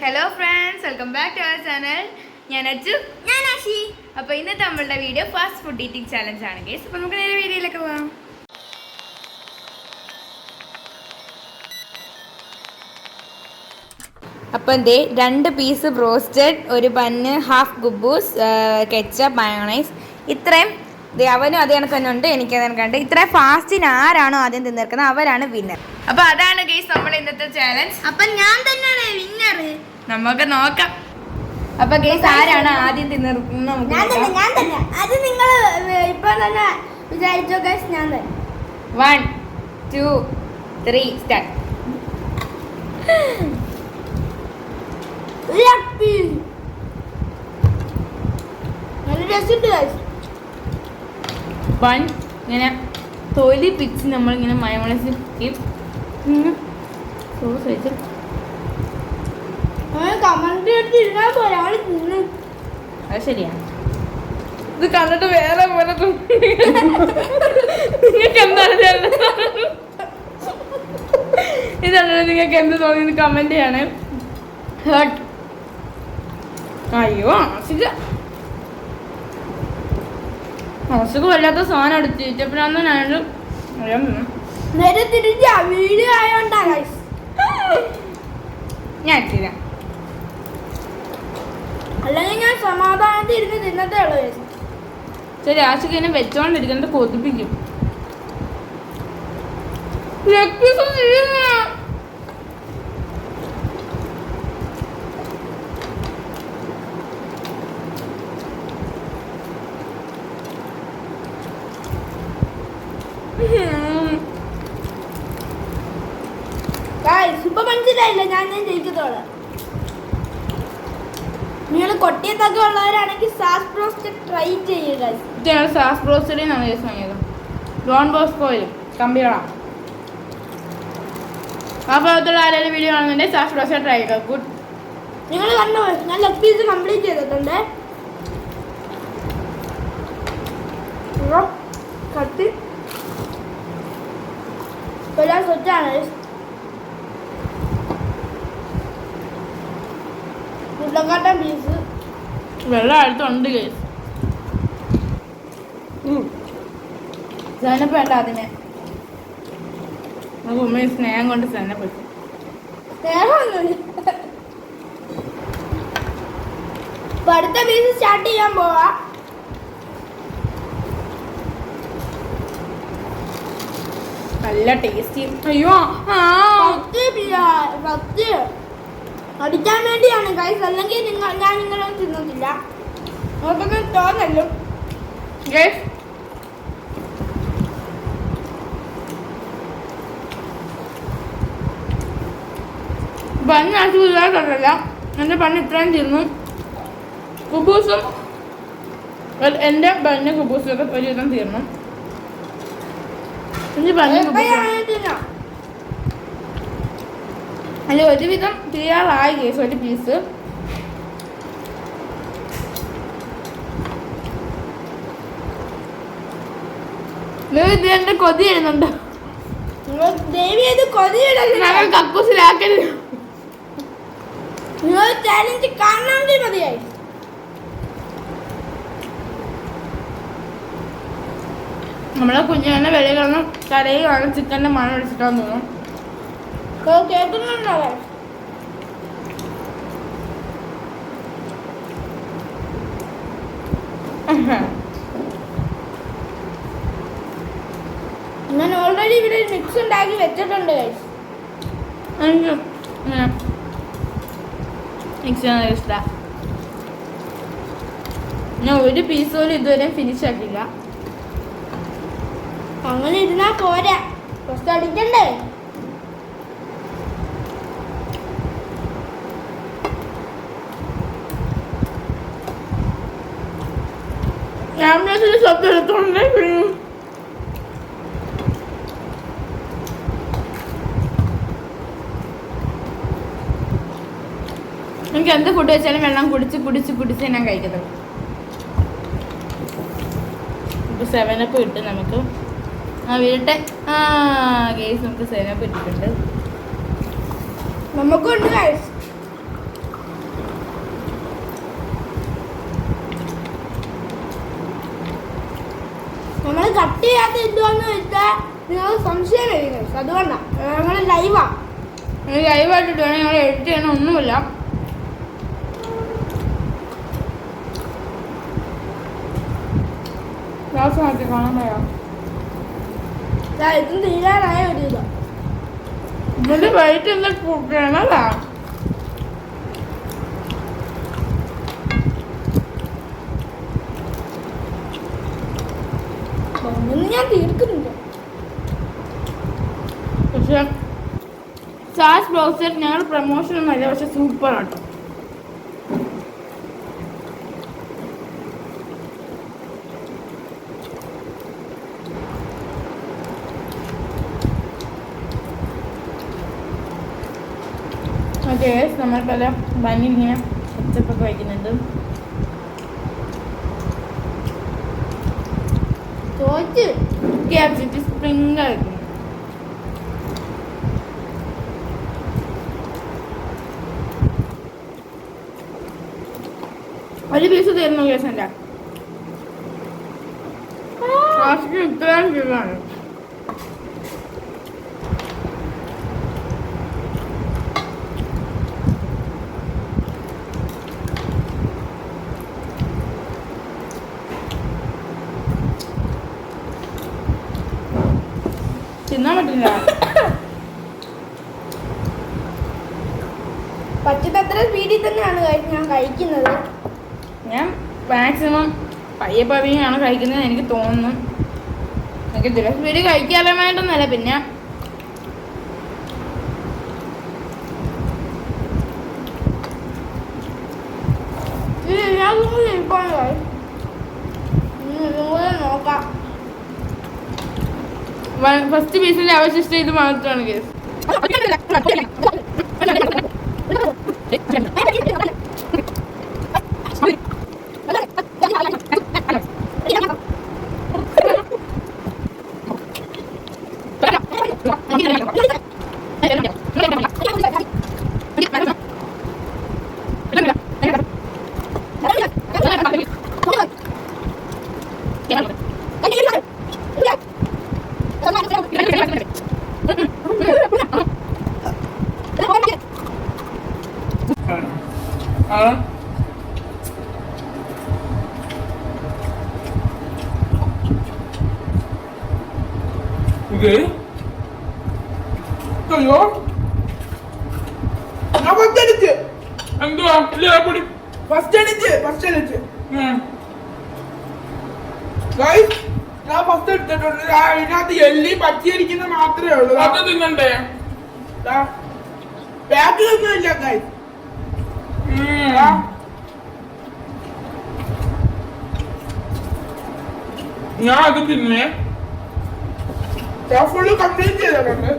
Hello friends, welcome back to our channel. ഞാൻ അച്ചു, ഞാൻ ആഷി. അപ്പോൾ ഇന്നത്തെ നമ്മളുടെ video fast food eating challenge ആണ് ഗൈസ്. അപ്പോൾ നമുക്ക് നേരെ വീഡിയോയിലേക്ക് പോകാം. അപ്പം എന്തേ 2 പീസ് ബ്രോസ്റ്റഡ്, ഒരു ബന്ന്, ഹാഫ് ഗുബൂസ്, കെച്ചപ്പ്, മയോണൈസ്, ഇത്രയും അവനും അതേ കണക്ക് തന്നെ ഉണ്ട്. എനിക്ക് അത് കണ്ട് ഇത്രയും ഫാസ്റ്റിന് ആരാണോ ആദ്യം തിന്നിരിക്കുന്നത് അവരാണ് വിന്നർ. അപ്പൊ അതാണ് ഗൈസ് നമ്മുടെ ഇന്നത്തെ ചാലഞ്ച്. അപ്പൊ ഞാൻ തന്നെയാണ് വിന്നർ. നമുക്ക് നോക്കാം. അപ്പൊ ഗൈസ് ആരാണ് ആദ്യം തിന്നിരിക്കുന്നത് നമുക്ക് ഞാൻ തന്നെ. അത് നിങ്ങൾ ഇപ്പൊ തന്നെ വിചാരിച്ചോ ഗൈസ്. ഞാൻ തന്നെ. 1 2 3 സ്റ്റാർട്ട്. നല്ല ടേസ്റ്റ് ഉണ്ട് ഗൈസ്. ബൺ ഇങ്ങനെ തൊലി പിച്ച് നമ്മളിങ്ങനെ മയോണൈസ് സോസ് വെച്ച് അത് ശരിയാണ്. ഇത് കണ്ടിട്ട് വേറെ പോലെ നിങ്ങൾക്ക് എന്താണ് ഇതാണ് നിങ്ങൾക്ക് എന്ത് തോന്നിയത് കമന്റ് ചെയ്യാണ്. ഹേർട്ട്. അയ്യോ അസുഖം വല്ലാത്ത സാധനം എടുത്തിട്ടപ്പോഴാണ് ഞാനൊരു നേരെ തിരിച്ച വീഡിയോ ആയോണ്ടാ ഗൈസ്. ഞാൻ ഇട്ടില്ല, അല്ലെങ്കിൽ ഞാൻ സമാധാനത്തിൽ ഇരുന്ന് തിന്നത്തേ ഉള്ളൂ ഗൈസ്. ശരി ആശയ്ക്ക് ഇങ്ങനെ വെച്ചോണ്ടിരിക്കുന്നത് കൊതിപ്പിക്കും. ഇപ്പൊ മനസ്സിലായില്ല ഞാൻ ജയിക്കത്തോളെ. നിങ്ങൾ കൊട്ടിയത്തൊക്കെ ഉള്ളവരാണെങ്കിൽ സാസ് ബ്രോസ്റ്റഡ് ട്രൈ ചെയ്യുക. ഇതാണ് സാസ് ബ്രോസ്റ്റഡിനാണ് കേസ് വാങ്ങിയത്. ഡോൺ ബോസ്കോയിലും കമ്പിയോള ആ ഭാഗത്തുള്ള ആരെങ്കിലും വീഡിയോ കാണുന്നുണ്ടെങ്കിൽ സാസ് ബ്രോസ്റ്റഡ് ട്രൈ ചെയ്യുക. ഗുഡ്. നിങ്ങൾ കണ്ടോ, ഞാൻ ലെഗ് പീസ് കംപ്ലീറ്റ് ചെയ്തിട്ടുണ്ട്. കത്തി എല്ലാം സെറ്റാണ്. മുട്ടക്കാട്ടൻ പീസ് വെള്ളം അടുത്തുണ്ട് കേസ്. സേനപ്പ് വേണ്ട അതിനെ ഉമ്മ സ്നേഹം കൊണ്ട് സേനപ്പെട്ടു. അടുത്ത പീസ് സ്റ്റാർട്ട് ചെയ്യാൻ പോവാ. നല്ല ടേസ്റ്റി. അയ്യോ അടിക്കാൻ വേണ്ടിയാണ് ഗൈസ്, അല്ലെങ്കിൽ ഞാൻ നിങ്ങളെ തിന്നത്തില്ല. അതൊക്കെ തോന്നല്ലോ ഗൈസ്. ബണ്ണാക്കി ഇല്ലാത്തല്ല, എൻ്റെ ബണ്ണ് ഇത്രയും തിന്നു. കുബൂസും എൻ്റെ ബണ്ണ് കുബൂസൊക്കെ ഒരു വിധം തീർന്നു. അല്ല ഒരുവിധം തീരാറായി കേസ്. ഒരു പീസ് ഇതിന്റെ കൊതി വരുന്നുണ്ട്. കക്കൂസിലാക്കരുത്. ചാലഞ്ച് കാണാൻ മതിയായി. നമ്മളെ കുഞ്ഞിനെ വില കാരണം കരയുവാണ്. ചിക്കൻ്റെ മണം അടിച്ചിട്ടാന്ന് തോന്നും. കേൾക്കുന്നുണ്ടോ? ഞാൻ ഓൾറെഡി ഇവിടെ മിക്സ് ഉണ്ടാക്കി വെച്ചിട്ടുണ്ട് ഗൈസ്. മിക്സ് ഇഷ്ടമാണ്. ഞാൻ ഒരു പീസ് പോലും ഇതുവരെ ഫിനിഷ് ആക്കില്ല. അങ്ങനെ ഇരുന്നാ പോരാ, കുറച്ച് അടിക്കണ്ടേ. ഞാൻ ശബ്ദം എടുത്തോണ്ടേ എനിക്ക് എന്ത് ഫുഡ് വെച്ചാലും വെള്ളം കുടിച്ച് കുടിച്ച് കുടിച്ച് ഞാൻ കഴിക്കുന്നത്. ഇപ്പോൾ 7 അപ്പ് കിട്ടും നമുക്ക്. വീട്ടെ ഗേസ് നമുക്ക് 7 അപ്പ് ഇട്ടിട്ടുണ്ട്. നമുക്കുണ്ട് ഗൈസ്. കട്ട് ചെയ്യാത്ത എന്തുവാന്ന് വെച്ചാൽ നിങ്ങൾ സംശയം വരും. അതുകൊണ്ടാണ് ഞങ്ങൾ ലൈവാ. ലൈവായിട്ടിട്ട് വേണം ഞങ്ങൾ എഡിറ്റ് ചെയ്യണം, ഒന്നുമില്ല. ഗ്ലാസ് മാറ്റി കാണാൻ പറയാം. ഇതും തീരാനായ ഒരു ഇതാ. ഇതിന്റെ വൈറ്റ് എന്താ കൂട്ടണതാ? ഒന്നും ഞാൻ തീർക്കുന്നില്ല. പക്ഷെ സാസ് ബ്ലോസർ ഞങ്ങൾ പ്രൊമോഷൻ ഒന്നുമല്ല, പക്ഷെ സൂപ്പർ ആട്ടോ. ഓക്കെ, നമ്മൾ പല ബന്നിങ്ങനെ പച്ചപ്പൊക്കെ വയ്ക്കുന്നുണ്ട്. ചോദിച്ച് ക്യാപ്സിറ്റി സ്പ്രിംഗ് ആയിരുന്നു. ഒരു പീസ് തരുന്നു കേസല്ല, ഇത്രയും രൂപയാണ്. തിന്നാൻ പറ്റില്ല. പച്ചത്തത്ര സ്പീഡിൽ തന്നെയാണ് ഞാൻ കഴിക്കുന്നത്. ഞാൻ മാക്സിമം പയ്യെ പതിയാണ് കഴിക്കുന്നത് എനിക്ക് തോന്നുന്നു. എനിക്ക് ഇതിലെ സ്പീഡ് കഴിക്കാതെ വേണ്ടൊന്നല്ല. പിന്നെ നോക്കാം. ഫസ്റ്റ് പീസിന്റെ അവശിഷ്ടം ഇത് മാത്രമാണ് കേസ്. അയ്യോ ഞാൻ ഫസ്റ്റ് അടിച്ച്. എന്തുവാ ഫസ്റ്റ് അടിച്ച് ഗൈസ്, ഞാൻ ഫസ്റ്റ് എടുത്തിട്ടുണ്ട്. അതിനകത്ത് എല്ലി പറ്റിയടിക്കുന്ന മാത്രമേ ഉള്ളൂ. അത് തിന്നണ്ടേ? ബാക്കിലൊന്നും ഇല്ല ഗൈസ്. ഞാൻ അത് തിന്നേ ഫുള്ള് കംപ്ലീറ്റ് ചെയ്തിട്ടുണ്ട്.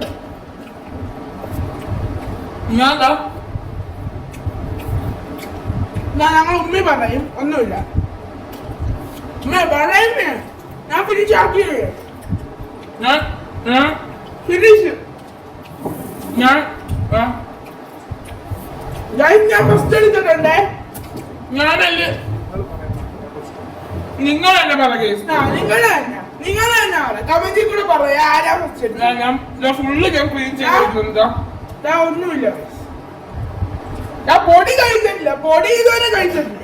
ഞങ്ങൾ ഉമ്മി പറയും ഒന്നുമില്ല. ഉമ്മ പറയുന്നേ ഞാൻ ഫിനിഷ് ആക്കിയത്. ഫിനിഷ് ഞാൻ ഫസ്റ്റ് എടുത്തിട്ടുണ്ടേ. ഞാനല്ലേ നിങ്ങൾ തന്നെ പറ കേസ്. നിങ്ങൾ തന്നെ പറ. കമന്റിൽ കൂടെ പറയാ ആരാ ഫസ്റ്റ് എടുത്തത്. ഫുള്ള് ഞാൻ ക്ലീൻ ചെയ്തിട്ടുണ്ടോ? ഒന്നുമില്ല. ഞാൻ പൊടി കഴിച്ചിട്ടില്ല. പൊടി ഇതുവരെ കഴിച്ചിട്ടില്ല.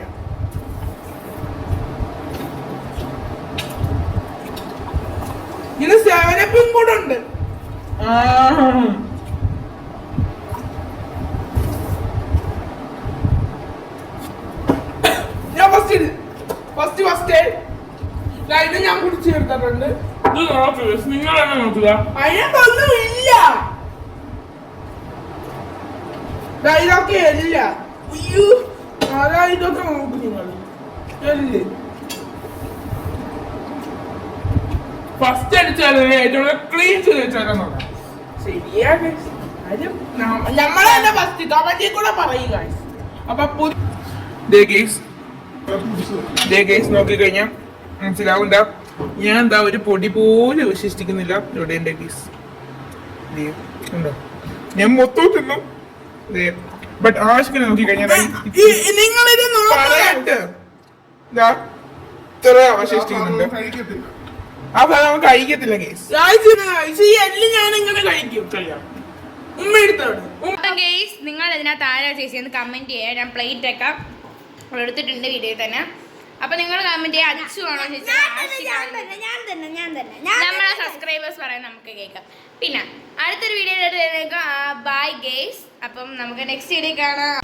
ഇത് 7-Up കൂടെ ഉണ്ട്. ഞാൻ ഫസ്റ്റ് ഇത് ഞാൻ കുടിച്ച് ചേർത്തിട്ടുണ്ട്. നിങ്ങൾ തന്നെ നോക്കുക. അതിനകത്തൊന്നുമില്ല. ഇതൊക്കെ അല്ല. അയ്യോ അതാ ഇതൊക്കെ നോക്ക് നിങ്ങൾ. ഫസ്റ്റ് അടിച്ചാൽ ഏറ്റവും ക്ലീൻ ചെയ്ത് വെച്ചാൽ നോക്കാം. ശരിയാണ്. നമ്മളെ തന്നെ ഫസ്റ്റ് കമന്റിൽ കൂടെ പറയുക. അപ്പൊ നോക്കിക്കഴിഞ്ഞാ മനസ്സിലാവണ്ട. ഞാൻ എന്താ ഒരു പൊടി പോലും വിശ്വസിക്കുന്നില്ല. ഇവിടെ എന്റെ ഗീസ് ഉണ്ടോ? ഞാൻ മൊത്തം തിന്നു. ബട്ട് ആശിക്കിനെ നോക്കിക്കഴിഞ്ഞാൽ നിങ്ങളിത് അവശേഷിക്കുന്നുണ്ട്. അപ്പൊ അത് അവൻ കഴിക്കത്തില്ല കേസ് ഈ എല്ലാം ഞാൻ എങ്ങനെ കഴിക്കും കഴിയാം ഉമ്മ എടുത്തോട് ഗെയ്സ് നിങ്ങൾ ഇതിനകത്ത് ആരാ ചേച്ചി കമന്റ് ചെയ്യാം. ഞാൻ പ്ലേറ്റ് ഒക്കെ എടുത്തിട്ടുണ്ട് വീഡിയോയിൽ തന്നെ. അപ്പൊ നിങ്ങൾ കമന്റ് ചെയ്യാം അച്ചു ആണോ ചേച്ചി നമ്മളെ സബ്സ്ക്രൈബേഴ്സ് പറയാൻ നമുക്ക് കേൾക്കാം. പിന്നെ അടുത്തൊരു വീഡിയോ ബൈ ഗെയ്സ്. അപ്പം നമുക്ക് നെക്സ്റ്റ് വീഡിയോ കാണാം.